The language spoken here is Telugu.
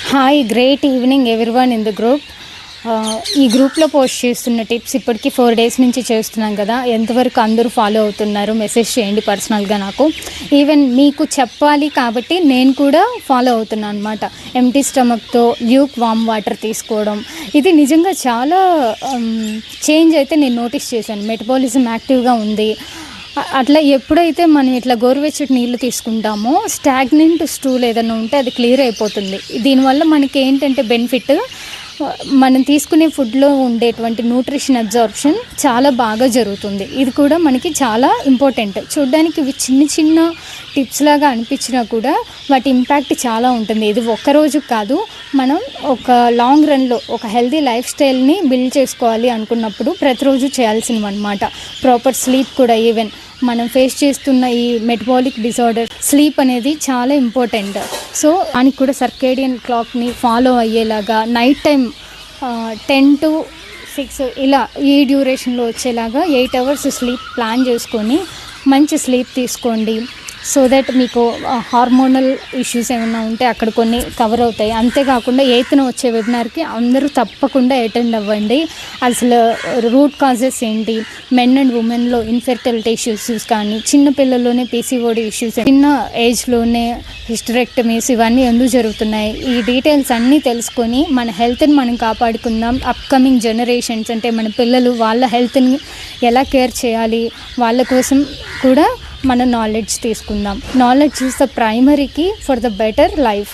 Hi, great evening everyone in the group. ఈ గ్రూప్లో పోస్ట్ చేస్తున్న టిప్స్ ఇప్పటికీ 4 days నుంచి చేస్తున్నాం కదా, ఎంతవరకు అందరూ ఫాలో అవుతున్నారు మెసేజ్ చేయండి పర్సనల్గా నాకు. ఈవెన్ మీకు చెప్పాలి కాబట్టి నేను కూడా ఫాలో అవుతున్నాను అనమాట. ఎంటీ స్టమక్తో ల్యూక్ వామ్ వాటర్ తీసుకోవడం, ఇది నిజంగా చాలా చేంజ్ అయితే నేను నోటీస్ చేశాను. మెటబాలిజం యాక్టివ్గా ఉంది. అట్లా ఎప్పుడైతే మనం ఇట్లా గోరువెచ్చటి నీళ్ళు తీసుకుంటామో స్టాగ్నెంట్ స్టూల్ ఏదైనా ఉంటే అది క్లియర్ అయిపోతుంది. దీనివల్ల మనకి ఏంటంటే బెనిఫిట్, మనం తీసుకునే ఫుడ్లో ఉండేటువంటి న్యూట్రిషన్ అబ్జార్ప్షన్ చాలా బాగా జరుగుతుంది. ఇది కూడా మనకి చాలా ఇంపార్టెంట్. చూడ్డానికి ఇవి చిన్న చిన్న టిప్స్ లాగా అనిపించినా కూడా వాటి ఇంపాక్ట్ చాలా ఉంటుంది. ఇది ఒక్కరోజు కాదు, మనం ఒక లాంగ్ రన్లో ఒక హెల్తీ లైఫ్ స్టైల్ని బిల్డ్ చేసుకోవాలి అనుకున్నప్పుడు ప్రతిరోజు చేయాల్సినవి అనమాట. ప్రాపర్ స్లీప్ కూడా, ఈవెన్ మనం ఫేస్ చేస్తున్న ఈ మెటబాలిక్ డిజార్డర్ స్లీప్ అనేది చాలా ఇంపార్టెంట్. సో దానికి కూడా సర్కేడియన్ క్లాక్ని ఫాలో అయ్యేలాగా నైట్ టైం 10 to 6 ఇలా ఈ డ్యూరేషన్లో వచ్చేలాగా 8 hours స్లీప్ ప్లాన్ చేసుకొని మంచి స్లీప్ తీసుకోండి. సో దట్ మీకు హార్మోనల్ ఇష్యూస్ ఏమైనా ఉంటే అక్కడ కొన్ని కవర్ అవుతాయి. అంతేకాకుండా 8th వచ్చే వెబినార్కి అందరూ తప్పకుండా అటెండ్ అవ్వండి. అసలు రూట్ కాజెస్ ఏంటి, మెన్ అండ్ ఉమెన్లో ఇన్ఫెర్టిలిటీ ఇష్యూస్ కానీ, చిన్న పిల్లల్లోనే పీసీఓడి ఇష్యూస్, చిన్న ఏజ్లోనే హిస్టరెక్టమీస్, ఇవన్నీ ఎందుకు జరుగుతున్నాయి, ఈ డీటెయిల్స్ అన్నీ తెలుసుకొని మన హెల్త్ని మనం కాపాడుకుందాం. అప్కమింగ్ జనరేషన్స్ అంటే మన పిల్లలు, వాళ్ళ హెల్త్ని ఎలా కేర్ చేయాలి, వాళ్ళ కోసం కూడా మన నాలెడ్జ్ తీసుకుందాం. Knowledge is the primary key for the better life.